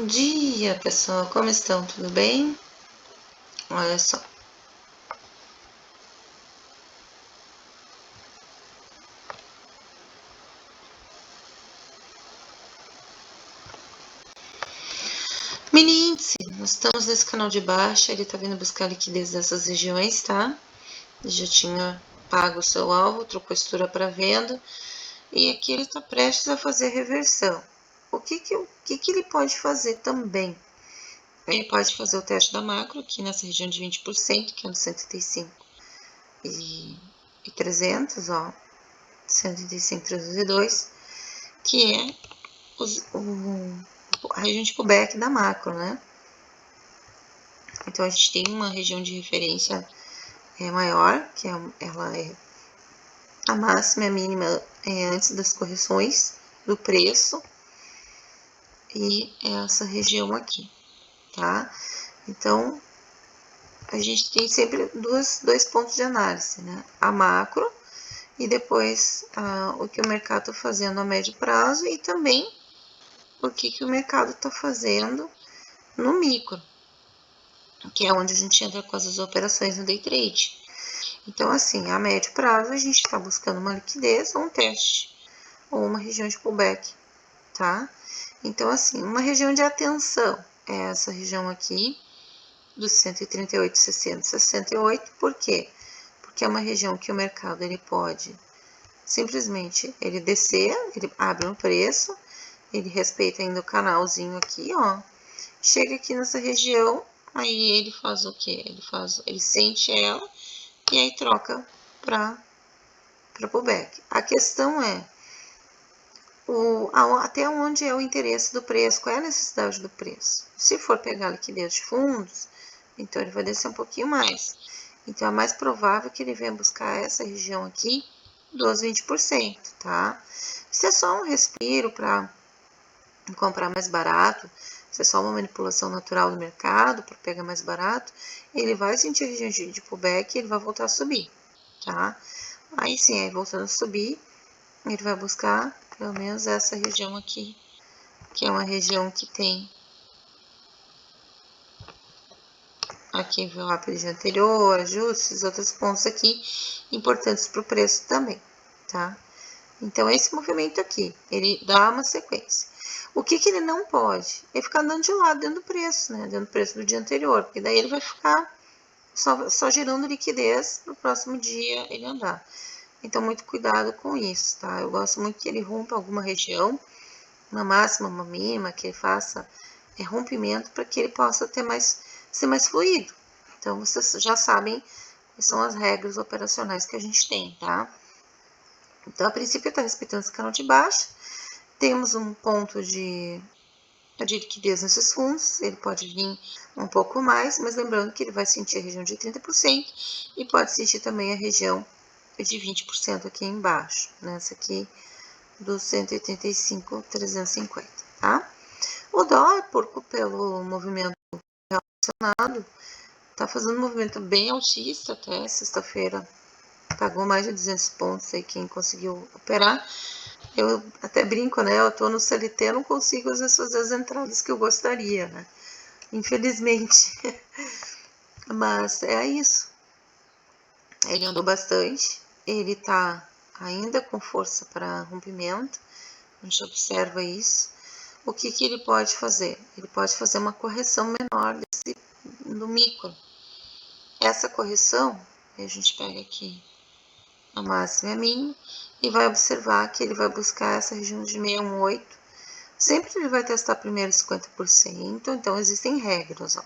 dia, pessoal, como estão? Tudo bem? Olha só. Mini índice, nós estamos nesse canal de baixa, ele tá vindo buscar liquidez dessas regiões, tá? Já tinha pago o seu alvo, trocou estrutura para venda, e aqui ele está prestes a fazer reversão. O que ele pode fazer também? Ele pode fazer o teste da macro aqui nessa região de 20%, que é no 135 e 300, ó, 135, 302, que é a região de pullback da macro, né? Então a gente tem uma região de referência maior, que ela é a máxima e a mínima antes das correções do preço, e essa região aqui, tá? Então a gente tem sempre dois pontos de análise, né? A macro e depois o que o mercado está fazendo a médio prazo, e também o que o mercado está fazendo no micro, que é onde a gente entra com as operações no day trade. Então, assim, a médio prazo a gente está buscando uma liquidez ou um teste, ou uma região de pullback, tá? Então, assim, uma região de atenção é essa região aqui, dos 138, 60, 68. Por quê? Porque é uma região que o mercado ele pode simplesmente ele descer, ele abre um preço, ele respeita ainda o canalzinho aqui, ó, chega aqui nessa região, aí ele faz o quê? Ele sente ela e aí troca para pullback. A questão é até onde é o interesse do preço, qual é a necessidade do preço. Se for pegar liquidez de fundos, então ele vai descer um pouquinho mais. Então é mais provável que ele venha buscar essa região aqui dos 20%, tá? Se é só um respiro para comprar mais barato, se é só uma manipulação natural do mercado para pegar mais barato, ele vai sentir a região de pullback e ele vai voltar a subir, tá? Aí sim, aí voltando a subir, ele vai buscar pelo menos essa região aqui, que é uma região que tem aqui envelope de anterior, ajustes, outros pontos aqui importantes para o preço também, tá? Então, esse movimento aqui, ele dá uma sequência. O que ele não pode? É ficar andando de lado dentro do preço, né? Dentro do preço do dia anterior, porque daí ele vai ficar só gerando liquidez no próximo dia ele andar. Então, muito cuidado com isso, tá? Eu gosto muito que ele rompa alguma região, uma máxima, uma mínima, que ele faça rompimento para que ele possa ser mais fluido. Então, vocês já sabem quais são as regras operacionais que a gente tem, tá? Então, a princípio, está respeitando esse canal de baixa. Temos um ponto de liquidez nesses fundos, ele pode vir um pouco mais, mas lembrando que ele vai sentir a região de 30% e pode sentir também a região de 20% aqui embaixo, nessa aqui dos 185, 350, tá? O dólar, pelo movimento relacionado, tá fazendo um movimento bem altista até sexta-feira, pagou mais de 200 pontos aí quem conseguiu operar. Eu até brinco, né? Eu tô no CLT, não consigo às vezes fazer as entradas que eu gostaria, né? Infelizmente. Mas é isso. Ele andou bastante. Ele tá ainda com força para rompimento. A gente observa isso. O que ele pode fazer? Ele pode fazer uma correção menor do micro. Essa correção, a gente pega aqui a máxima e a mínima, e vai observar que ele vai buscar essa região de 618. Sempre ele vai testar primeiro 50%, então existem regras, ó.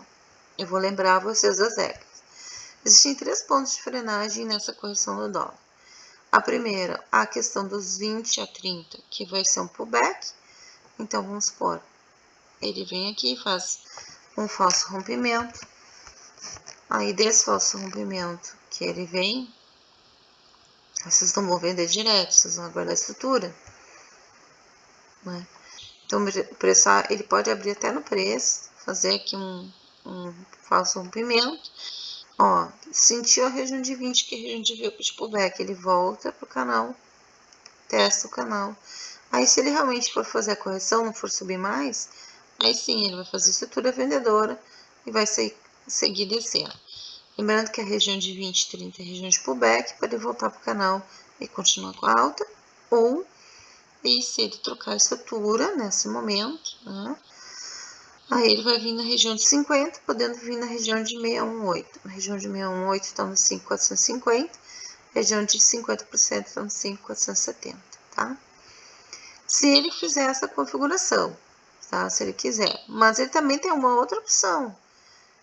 Eu vou lembrar vocês das regras. Existem 3 pontos de frenagem nessa correção do dólar. A primeira, a questão dos 20 a 30, que vai ser um pullback. Então, vamos supor, ele vem aqui e faz um falso rompimento. Aí, desse falso rompimento que ele vem, vocês não vão vender direto, vocês vão aguardar a estrutura, né? Então, o preço, ele pode abrir até no preço, fazer aqui um falso rompimento. Ó, sentiu a região de 20, que é a região de pullback, ele volta pro canal, testa o canal. Aí, se ele realmente for fazer a correção, não for subir mais, aí sim ele vai fazer estrutura vendedora e vai seguir descendo. Lembrando que a região de 20 e 30 é a região de pullback, para ele voltar para o canal e continuar com a alta, ou e se ele trocar a estrutura nesse momento, né, aí ele vai vir na região de 50, podendo vir na região de 618. Na região de 618 está no 5.450, região de 50% está no 5.470, tá? Se ele fizer essa configuração, tá? Se ele quiser. Mas ele também tem uma outra opção,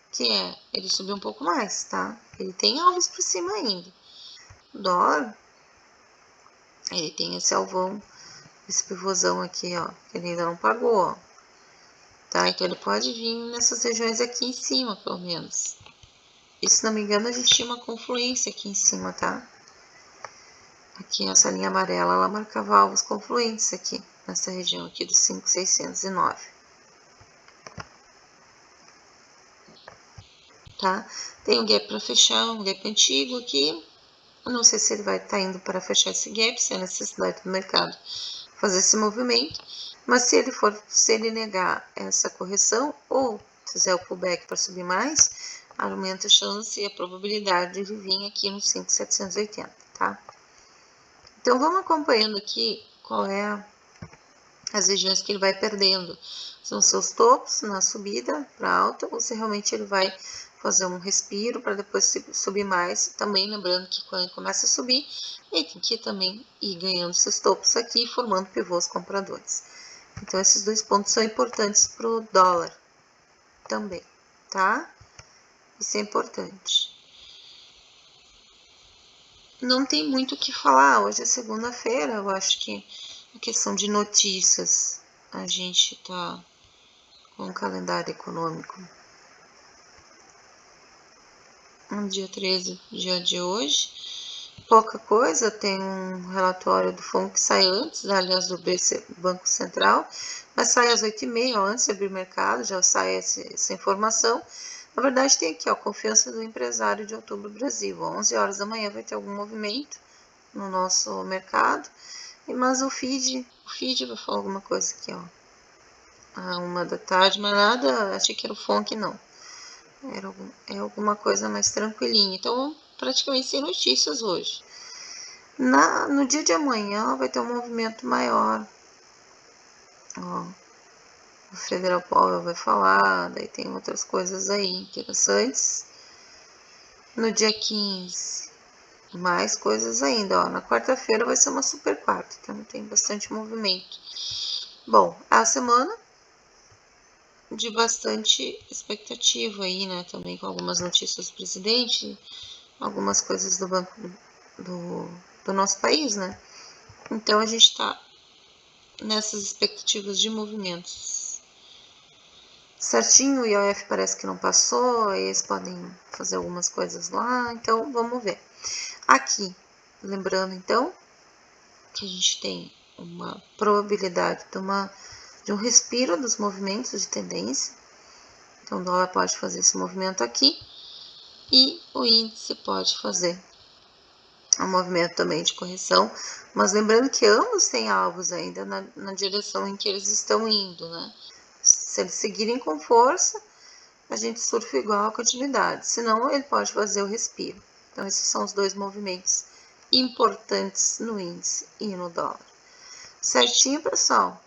que é ele subir um pouco mais, tá? Ele tem alvos para cima ainda. O dólar, ele tem esse alvão, esse pivôzão aqui, ó, que ele ainda não pagou, ó. Tá? Então ele pode vir nessas regiões aqui em cima, pelo menos. E se não me engano, a gente tinha uma confluência aqui em cima, tá? Aqui essa linha amarela, ela marcava alvos confluentes aqui, nessa região aqui dos 5.609. Tá? Tem um gap para fechar, um gap antigo aqui. Eu não sei se ele vai estar indo para fechar esse gap, se é necessidade do mercado fazer esse movimento. Mas se ele negar essa correção ou fizer o pullback para subir mais, aumenta a chance e a probabilidade de ele vir aqui no 5.780, tá? Então vamos acompanhando aqui qual é as regiões que ele vai perdendo. São seus topos na subida para alta, ou se realmente ele vai fazer um respiro para depois subir mais. Também lembrando que quando ele começa a subir, ele tem que também ir ganhando esses topos aqui, formando pivôs compradores. Então esses dois pontos são importantes para o dólar também, tá? Isso é importante. Não tem muito o que falar, hoje é segunda-feira, eu acho que a questão de notícias, a gente tá com um calendário econômico no dia 13, dia de hoje, pouca coisa, tem um relatório do FONC que sai antes, aliás, do Banco Central, mas sai às 8h30, antes de abrir o mercado, já sai essa informação. Na verdade, tem aqui, ó, confiança do empresário de outubro Brasil, 11 horas da manhã vai ter algum movimento no nosso mercado, mas o feed vai falar alguma coisa aqui, ó, à 1 da tarde, mas nada, achei que era o FONC, não. É alguma coisa mais tranquilinha. Então, praticamente sem notícias hoje. No dia de amanhã vai ter um movimento maior. Ó, o Federal Powell vai falar, daí tem outras coisas aí interessantes. No dia 15, mais coisas ainda. Ó, na quarta-feira vai ser uma super quarta, então tem bastante movimento. Bom, a semana de bastante expectativa aí, né? Também com algumas notícias do presidente, algumas coisas do banco do nosso país, né? Então a gente tá nessas expectativas de movimentos. Certinho, o IOF parece que não passou, eles podem fazer algumas coisas lá, então vamos ver. Aqui, lembrando então que a gente tem uma probabilidade de um respiro dos movimentos de tendência. Então o dólar pode fazer esse movimento aqui e o índice pode fazer um movimento também de correção, mas lembrando que ambos têm alvos ainda na direção em que eles estão indo, né? Se eles seguirem com força, a gente surfa igual a continuidade, senão ele pode fazer o respiro. Então esses são os dois movimentos importantes no índice e no dólar. Certinho, pessoal?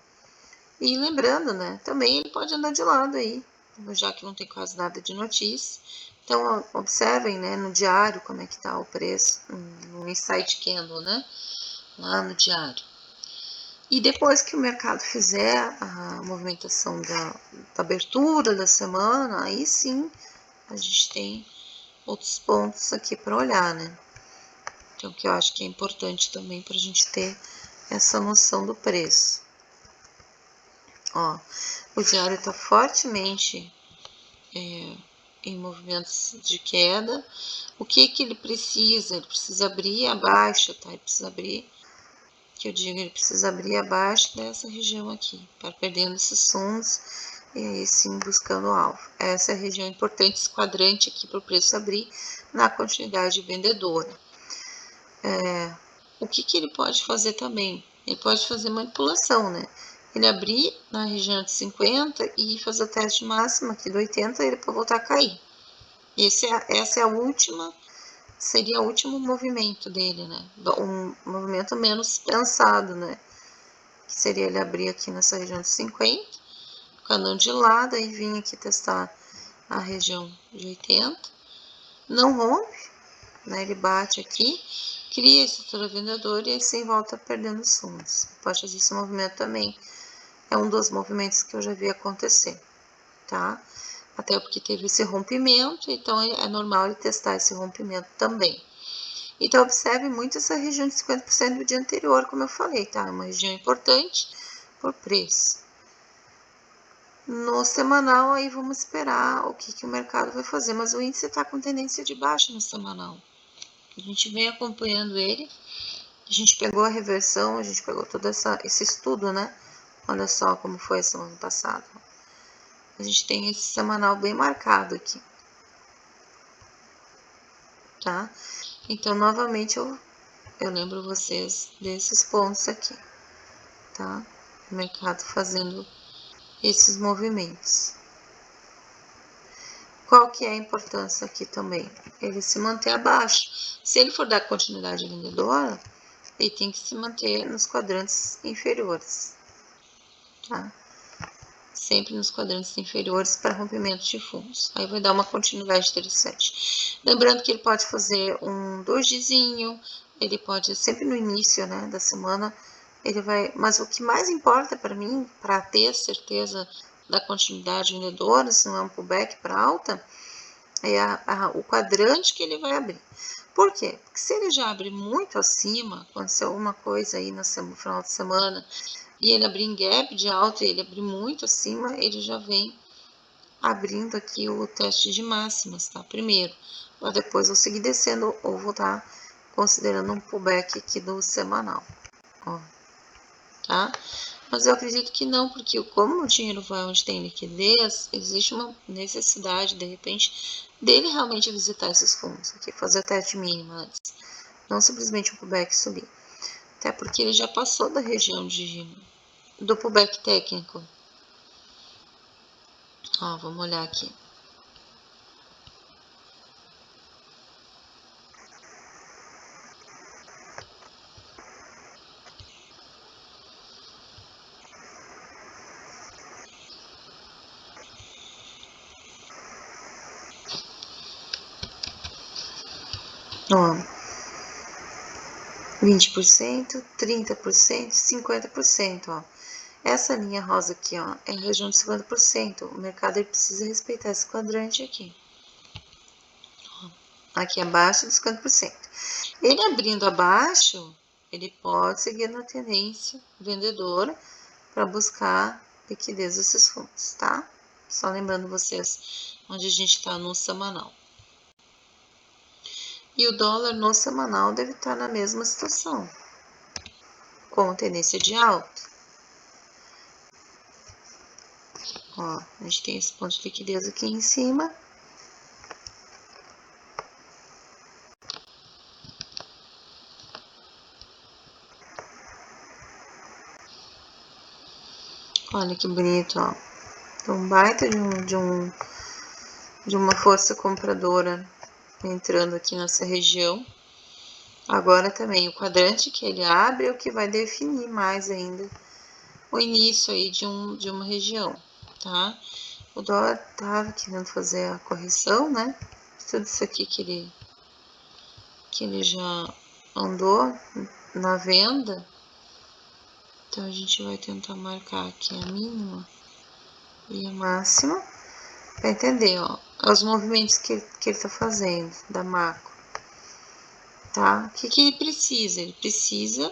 E lembrando, né, também ele pode andar de lado aí, já que não tem quase nada de notícia. Então, observem, né, no diário como é que tá o preço, no Insight Candle, né, lá no diário. E depois que o mercado fizer a movimentação da abertura da semana, aí sim a gente tem outros pontos aqui para olhar, né. Então, que eu acho que é importante também para a gente ter essa noção do preço. Ó, o diário está fortemente em movimentos de queda. O que ele precisa? Ele precisa abrir abaixo, tá? Ele precisa abrir, que eu digo, ele precisa abrir abaixo dessa região aqui, para perdendo esses fundos e aí sim buscando o alvo. Essa é a região importante, esse quadrante aqui para o preço abrir na continuidade vendedora. O que ele pode fazer também? Ele pode fazer manipulação, né? ele abrir na região de 50 e fazer o teste máximo aqui do 80, ele para voltar a cair. Essa é a última, seria o último movimento dele, né? Um movimento menos pensado, né? Que seria ele abrir aqui nessa região de 50, ficando de lado, aí vir aqui testar a região de 80, não rompe, né? Ele bate aqui, cria a estrutura vendedora e assim volta perdendo os fundos. Pode fazer esse movimento também, é um dos movimentos que eu já vi acontecer, tá? Até porque teve esse rompimento, então é normal ele testar esse rompimento também. Então, observe muito essa região de 50% do dia anterior, como eu falei, tá? É uma região importante por preço. No semanal, aí vamos esperar o que o mercado vai fazer, mas o índice está com tendência de baixa no semanal. A gente vem acompanhando ele, a gente pegou a reversão, a gente pegou todo esse estudo, né? Olha só como foi a semana passada. A gente tem esse semanal bem marcado aqui, tá? Então, novamente, eu lembro vocês desses pontos aqui, tá? O mercado fazendo esses movimentos. Qual que é a importância aqui também? Ele se manter abaixo. Se ele for dar continuidade vendedora, ele tem que se manter nos quadrantes inferiores, tá? Sempre nos quadrantes inferiores para rompimento de fundos. Aí vai dar uma continuidade interessante. Lembrando que ele pode fazer um dojizinho, ele pode, sempre no início, né, da semana, ele vai... Mas o que mais importa para mim, para ter certeza da continuidade vendedora, se não é um pullback para alta, é o quadrante que ele vai abrir. Por quê? Porque se ele já abre muito acima, aconteceu alguma coisa aí no final de semana, e ele abrir em gap de alta, ele abrir muito acima, ele já vem abrindo aqui o teste de máximas, tá? Primeiro, mas depois eu seguir descendo ou vou estar considerando um pullback aqui do semanal, ó, tá? Mas eu acredito que não, porque como o dinheiro vai onde tem liquidez, existe uma necessidade, de repente, dele realmente visitar esses fundos aqui, fazer teste mínimo antes, não simplesmente um pullback subir. Até porque ele já passou da região do pullback técnico. Ó, vamos olhar aqui. Ó, 20%, 30%, 50%, ó. Essa linha rosa aqui, ó, é a região de 50%. O mercado ele precisa respeitar esse quadrante aqui. Ó, aqui abaixo dos 50%. Ele abrindo abaixo, ele pode seguir na tendência vendedora para buscar liquidez desses fundos, tá? Só lembrando vocês onde a gente está no semanal. E o dólar no semanal deve estar na mesma situação, com tendência de alta. Ó, a gente tem esse ponto de liquidez aqui em cima. Olha que bonito, ó. Um baita de uma força compradora entrando aqui nessa região. Agora também o quadrante que ele abre é o que vai definir mais ainda o início aí de uma região, tá? O dólar tava querendo fazer a correção, né? Tudo isso aqui que ele já andou na venda. Então a gente vai tentar marcar aqui a mínima e a máxima para entender, ó, os movimentos que ele tá fazendo da macro, tá? O que ele precisa? Ele precisa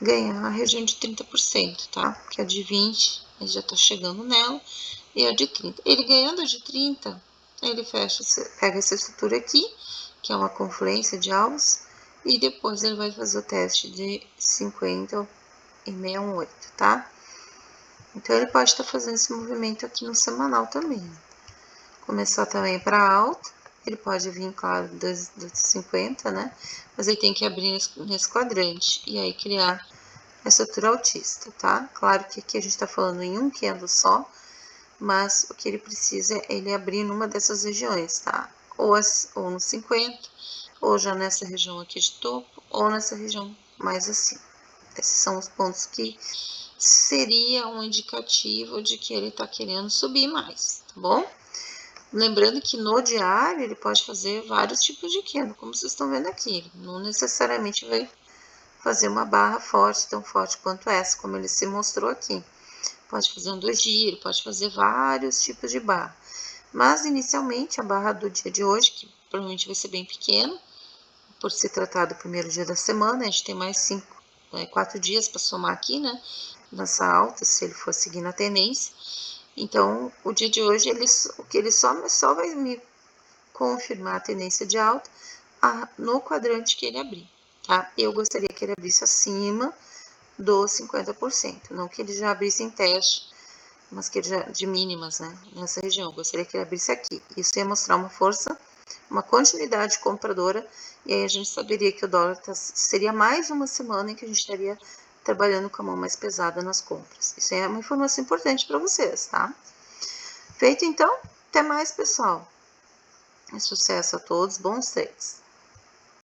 ganhar a região de 30%, tá? Que a de 20, ele já tá chegando nela, e a de 30. Ele ganhando a de 30, ele pega essa estrutura aqui, que é uma confluência de alvos, e depois ele vai fazer o teste de 50 e 618, tá? Então, ele pode estar fazendo esse movimento aqui no semanal também. Começar também para alta, ele pode vir, claro, dos 50, né? Mas ele tem que abrir nesse quadrante, e aí criar a estrutura autista, tá? Claro que aqui a gente está falando em um candle só, mas o que ele precisa é ele abrir numa dessas regiões, tá? Ou no 50, ou já nessa região aqui de topo, ou nessa região mais acima. Esses são os pontos que seria um indicativo de que ele está querendo subir mais, tá bom? Lembrando que no diário ele pode fazer vários tipos de candle, como vocês estão vendo aqui. Não necessariamente vai fazer uma barra forte, tão forte quanto essa, como ele se mostrou aqui. Pode fazer um 2 dias, pode fazer vários tipos de barra. Mas, inicialmente, a barra do dia de hoje, que provavelmente vai ser bem pequena, por se tratar do primeiro dia da semana, a gente tem mais 4 dias para somar aqui, né? Nessa alta, se ele for seguir na tendência. Então, o dia de hoje, o que ele só vai me confirmar a tendência de alta no quadrante que ele abrir, tá? Eu gostaria que ele abrisse acima dos 50%, não que ele já abrisse em teste, mas que ele já de mínimas, né? Nessa região, eu gostaria que ele abrisse aqui. Isso ia mostrar uma força, uma continuidade compradora, e aí a gente saberia que o dólar seria mais uma semana em que a gente estaria trabalhando com a mão mais pesada nas compras. Isso é uma informação importante para vocês, tá? Feito então, até mais, pessoal. Sucesso a todos, bons trades!